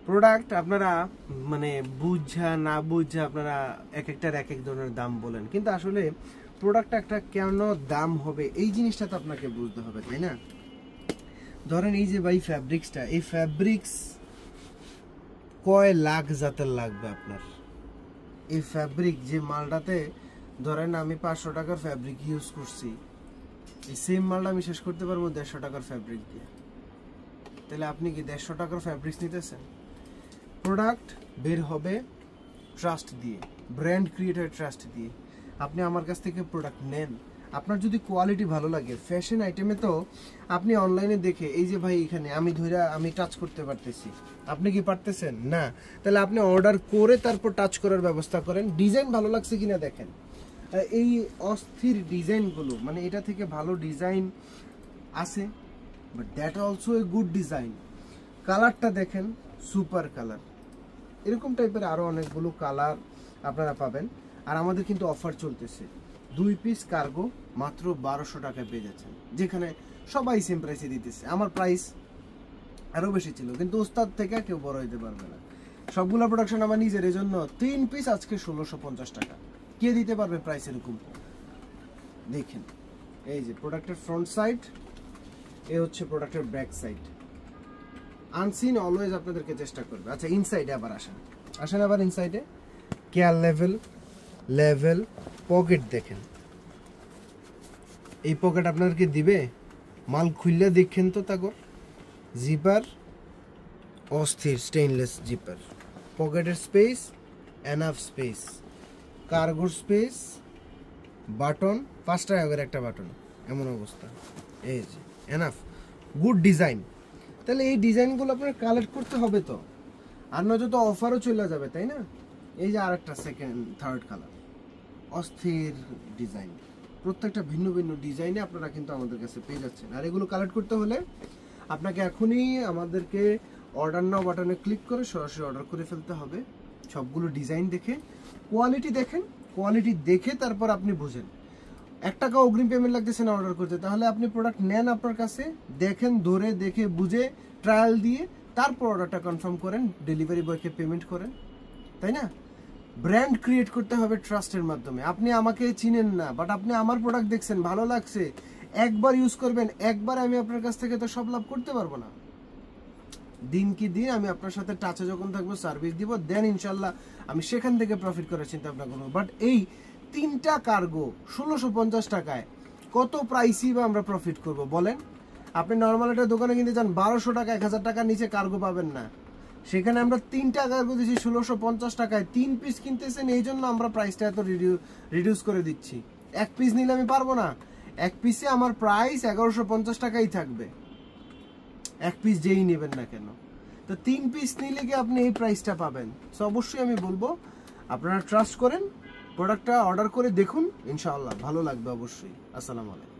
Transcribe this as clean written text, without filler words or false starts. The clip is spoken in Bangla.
প্রোডাক্ট আপনারা মানে বুঝা না বুঝা আপনারা এক একটার এক এক ধরনের দাম বলেন, কিন্তু আসলে প্রোডাক্ট একটা কেন দাম হবে এই জিনিসটা তো আপনাকে বুঝতে হবে, তাই না? ধরেন এই যে ভাই ফ্যাব্রিক্সটা, এই ফ্যাব্রিক্স কয় লাখ জাতের লাগবে আপনার। এই ফ্যাব্রিক যে মালটাতে ধরেন আমি 500 টাকার ফ্যাব্রিক ইউজ করছি, এই সেম মালটা আমি শেষ করতে পারবো 150 টাকার ফ্যাব্রিক দিয়ে। তাহলে আপনি কি 150 টাকার ফ্যাব্রিক্স নিতেছেন? প্রোডাক্ট বের হবে ট্রাস্ট দিয়ে, ব্র্যান্ড ক্রিয়েটার ট্রাস্ট দিয়ে। আপনি আমার কাছ থেকে প্রোডাক্ট নেন, আপনার যদি কোয়ালিটি ভালো লাগে, ফ্যাশন আইটেমে তো আপনি অনলাইনে দেখে এই যে ভাই এখানে আমি টাচ করতে পারতেছি, আপনি কি পারতেছেন না? তাহলে আপনি অর্ডার করে তারপর টাচ করার ব্যবস্থা করেন, ডিজাইন ভালো লাগছে কিনা দেখেন। এই অস্থির ডিজাইনগুলো, মানে এটা থেকে ভালো ডিজাইন আছে, but that also a good design. কালারটা দেখেন, সুপার কালার। এরকম টাইপের আরো অনেকগুলো কালার আপনারা পাবেন। আর আমাদের কিন্তু অফার চলতেছে, 2 পিস কার্গো মাত্র 1200 টাকায় পেয়ে যাচ্ছেন, যেখানে সবাই সেম প্রাইসে দিতেছে। আমার প্রাইস আরো বেশি ছিল, কিন্তু ওস্তাদ থেকে কেউ বড় হইতে পারবে না। সবগুলো প্রোডাকশন আমার নিজের, এই জন্য 3 পিস আজকে 1650 টাকা। কে দিতে পারবে প্রাইস এরকম? দেখেন এই যে প্রোডাক্টের ফ্রন্ট সাইড, এ হচ্ছে প্রোডাক্টের ব্যাক সাইড। আনসিন অলওয়েজ আপনাদেরকে চেষ্টা করবে। আচ্ছা ইনসাইডে আবার আসেন আবার ইনসাইডে। কেয়ার লেভেল পকেট দেখেন, এই পকেট আপনাদেরকে দিবে, মাল খুললে দেখেন তো তাকর। জিপার অস্থির স্টেইনলেস জিপার, পকেটের স্পেস এনাফ স্পেস, কার্গোর স্পেস, বাটন 5 টাকা করে একটা বাটন, এমন অবস্থা। এই যে এনাফ, গুড ডিজাইন। তাহলে এই ডিজাইনগুলো আপনার কালেক্ট করতে হবে তো, আর নয়তো তো অফারও চলে যাবে, তাই না? এই যে আরেকটা সেকেন্ড থার্ড কালার, অস্থির ডিজাইন, প্রত্যেকটা ভিন্ন ভিন্ন ডিজাইনে আপনারা কিন্তু আমাদের কাছে পেয়ে যাচ্ছেন। আর এগুলো কালেক্ট করতে হলে আপনাকে এখনই আমাদেরকে অর্ডার নাও বাটনে ক্লিক করে সরাসরি অর্ডার করে ফেলতে হবে। সবগুলো ডিজাইন দেখে কোয়ালিটি দেখেন, কোয়ালিটি দেখে তারপর আপনি বুঝেন। 1 টাকা অগ্রিম পেমেন্ট লাগতেছে না অর্ডার করতে, তাহলে আপনি প্রোডাক্ট নেন আপনার কাছে, দেখেন, ধরে দেখে বুঝে ট্রায়াল দিয়ে তারপর অর্ডারটা কনফার্ম করেন, ডেলিভারি বয়কে পেমেন্ট করেন, তাই না? ব্র্যান্ড ক্রিয়েট করতে হবে ট্রাস্টের মাধ্যমে। আপনি আমাকে চিনেন না, বাট আপনি আমার প্রোডাক্ট দেখছেন, ভালো লাগছে, একবার ইউজ করবেন, একবার আমি আপনার কাছ থেকে তো সব লাভ করতে পারবো না। দিন কি দিন আমি আপনার সাথে টাচে যখন থাকবো, সার্ভিস দিব, দেন ইনশাল্লাহ আমি সেখান থেকে প্রফিট করার চিন্তা ভাবনা করবো। বাট এই 3টা কার্গো 1650 টাকায় কত প্রাইসই বা আমরা প্রফিট করব বলেন? আপনি নর্মাল একটা দোকানে কিনতে যান 1200 টাকা, 1000 টাকার নিচে কার্গো পাবেন না। সেখানে আমরা 3টা কার্গো দিচ্ছি 1650 টাকায়, 3 পিস কিনতেছেন, এই জন্য আমরা প্রাইসটা এত রিডিউস করে দিচ্ছি। 1 পিস নিলে আমি পারবো না, 1 পিসে আমার প্রাইস 1150 টাকাই থাকবে, 1 পিস যেই নেবেন না কেন। তো 3 পিস নিলে কি আপনি এই প্রাইসটা পাবেন? সো অবশ্যই আমি বলবো আপনারা ট্রাস্ট করেন, প্রোডাক্টটা অর্ডার করে দেখুন, ইনশাআল্লাহ ভালো লাগবে অবশ্যই। আসসালামু আলাইকুম।